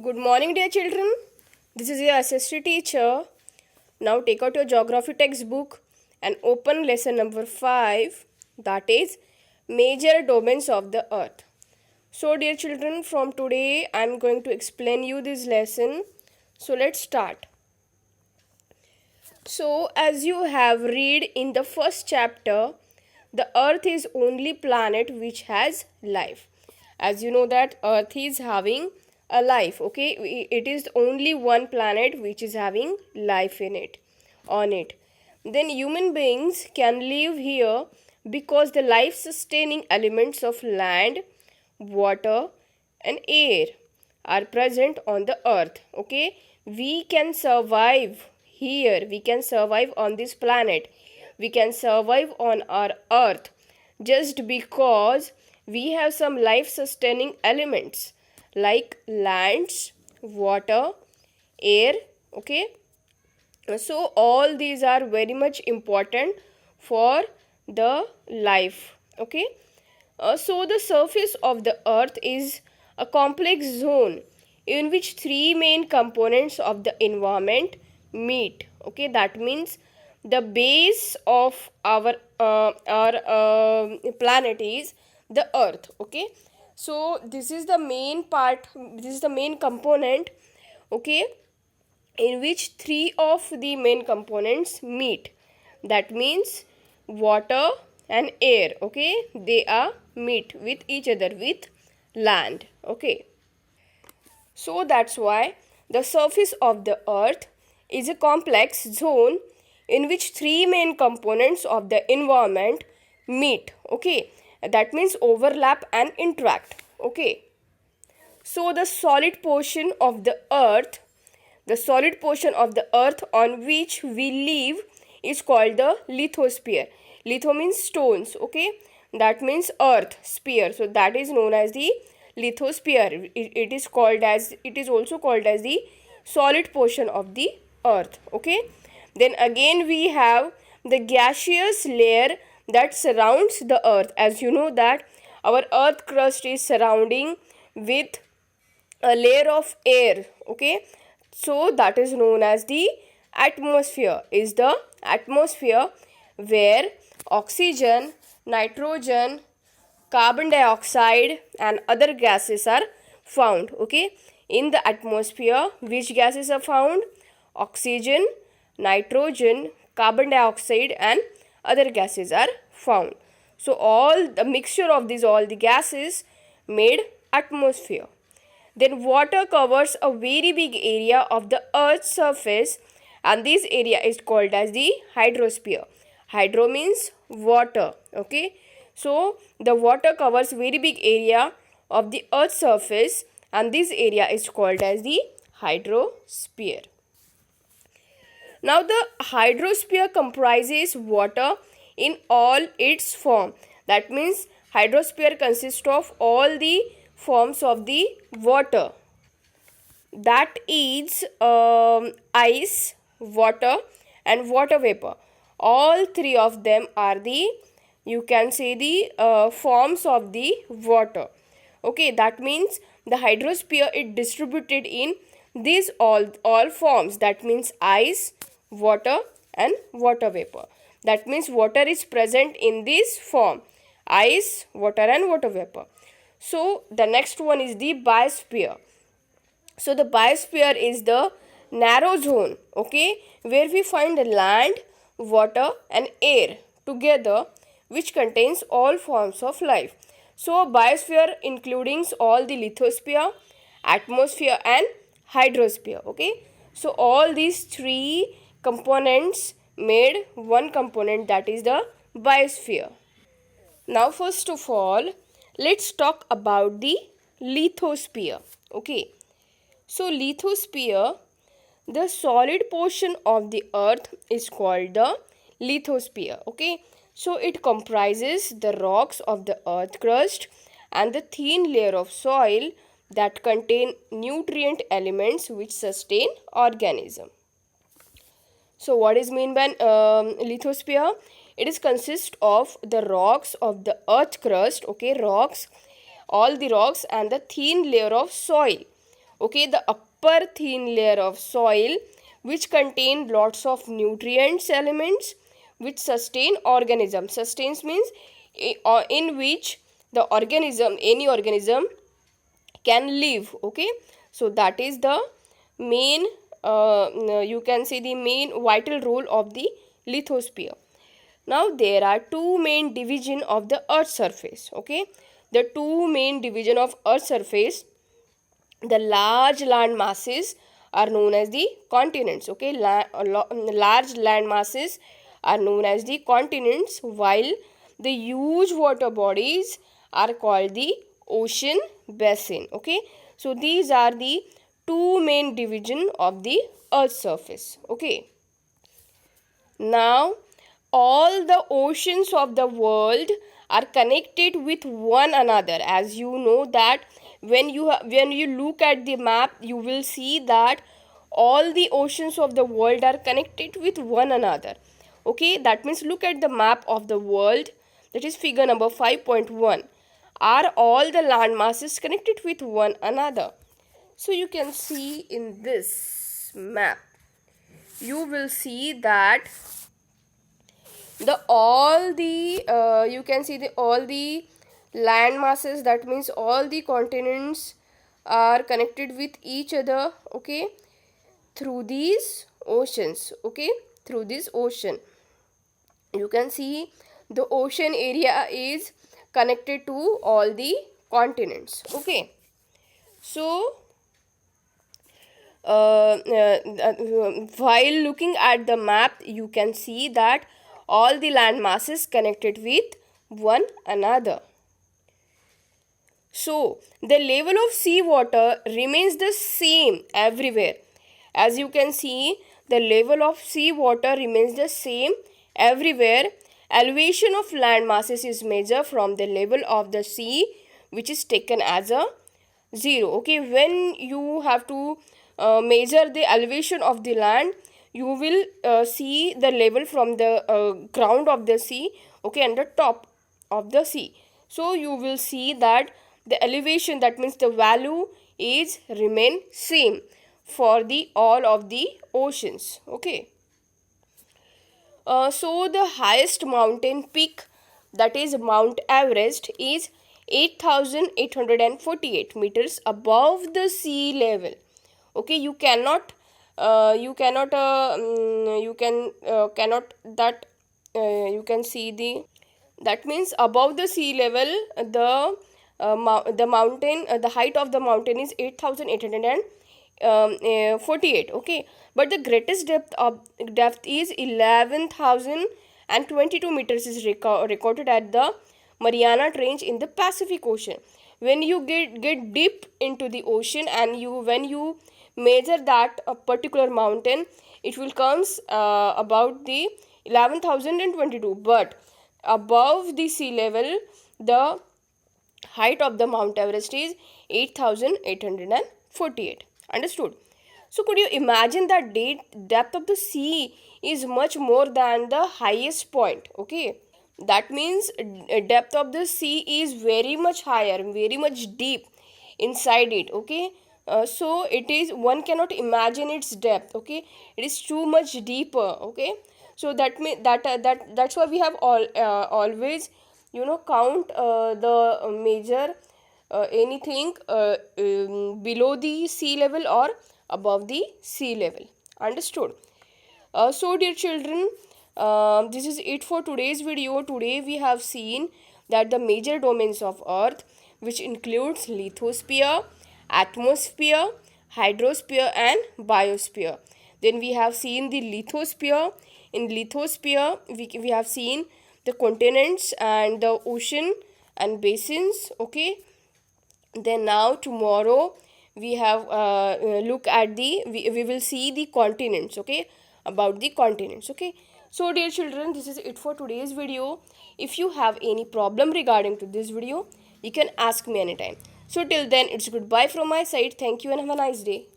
Good morning, dear children. This is your SST teacher. Now take out your geography textbook and open lesson number 5, that is major domains of the earth. So, dear children, from today I am going to explain you this lesson. So, let's start. So, as you have read in the first chapter, the earth is only planet which has life. As you know that earth is having a life, okay? It is only one planet which is having life in it, on it. Then human beings can live here because the life sustaining elements of land, water and air are present on the earth, okay? We can survive here, we can survive on this planet, we can survive on our earth just because we have some life sustaining elements like lands, water, air, okay? So all these are very much important for the life, okay? So the surface of the earth is a complex zone in which three main components of the environment meet, okay? That means the base of our planet is the earth, okay? So this is the main part, this is the main component, okay, in which three of the main components meet. That means water and air, okay, they are meet with each other with land, okay. So that's why the surface of the earth is a complex zone in which three main components of the environment meet, okay, that means overlap and interact, okay. So the solid portion of the earth, the solid portion of the earth on which we live is called the lithosphere. Litho means stones, okay? That means earth, sphere. So that is known as the lithosphere. It is also called as the solid portion of the earth, okay? Then again we have the gaseous layer that surrounds the earth. As you know that our earth crust is surrounding with a layer of air, okay? So that is known as the atmosphere. Is the atmosphere where oxygen, nitrogen, carbon dioxide and other gases are found, okay? In the atmosphere, which gases are found? Oxygen, nitrogen, carbon dioxide and other gases are found. So all the mixture of these all the gases made atmosphere. Then water covers a very big area of the earth's surface and this area is called as the hydrosphere. Hydro means water, okay? So the water covers very big area of the earth's surface and this area is called as the hydrosphere. Now the hydrosphere comprises water in all its form. That means hydrosphere consists of all the forms of the water, that is ice, water and water vapor. All three of them are the, you can say, the forms of the water, okay. That means the hydrosphere is distributed in these all forms. That means ice, water and water vapor. That means water is present in this form, ice, water and water vapor. So the next one is the biosphere. So the biosphere is the narrow zone, okay, where we find land, water and air together, which contains all forms of life. So biosphere including all the lithosphere, atmosphere and hydrosphere, okay. So all these three components made one component, that is the biosphere. Now first of all, let's talk about the lithosphere, okay. So lithosphere, the solid portion of the earth is called the lithosphere, okay. So it comprises the rocks of the earth crust and the thin layer of soil that contain nutrient elements which sustain organism. So what is mean by lithosphere? It is consist of the rocks of the earth crust, okay, rocks, all the rocks and the thin layer of soil, okay, the upper thin layer of soil which contain lots of nutrients elements which sustain organism. Sustains means in which the organism, any organism can live, okay. So that is the main you can say the main vital role of the lithosphere. Now there are two main division of the earth surface, okay. The two main division of earth surface, the large land masses are known as the continents, okay. Large land masses are known as the continents, while the huge water bodies are called the ocean basin, okay. So these are the two main division of the earth surface, okay. Now all the oceans of the world are connected with one another. As you know that when you look at the map, you will see that all the oceans of the world are connected with one another, okay. That means look at the map of the world, that is figure number 5.1. Are all the land masses connected with one another? So you can see in this map, you will see that the all the you can see the all the land masses, that means all the continents are connected with each other, okay, through these oceans, okay. Through this ocean, you can see the ocean area is connected to all the continents, okay. So while looking at the map, you can see that all the land masses connected with one another. So the level of sea water remains the same everywhere. As you can see, the level of sea water remains the same everywhere. Elevation of land masses is measured from the level of the sea, which is taken as a 0, okay. When you have to measure the elevation of the land, you will see the level from the ground of the sea, okay, and the top of the sea. So you will see that the elevation, that means the value is remain same for the all of the oceans, okay. So the highest mountain peak, that is Mount Everest, is 8,848 meters above the sea level, okay. You cannot cannot you can see that means above the sea level, the mountain, the height of the mountain is 8,848, okay. But the greatest depth is 11,022 meters is recorded at the Mariana Trench in the Pacific Ocean. When you get deep into the ocean and when you measure that a particular mountain, it will comes about the 11,022, but above the sea level, the height of the Mount Everest is 8,848. Understood? So could you imagine that depth of the sea is much more than the highest point, okay. That means depth of the sea is very much higher, very much deep inside it, okay. So it is, one cannot imagine its depth, okay. It is too much deeper, okay. So that's why we have always count the major anything below the sea level or above the sea level. Understood? So dear children, this is it for today's video. Today we have seen that the major domains of earth, which includes lithosphere, atmosphere, hydrosphere and biosphere. Then we have seen the lithosphere. In lithosphere, we have seen the continents and the ocean and basins, okay. Then now tomorrow we have look at we will see the continents, okay, about the continents, okay. So dear children, this is it for today's video. If you have any problem regarding to this video, you can ask me anytime. So till then, it's goodbye from my side. Thank you and have a nice day.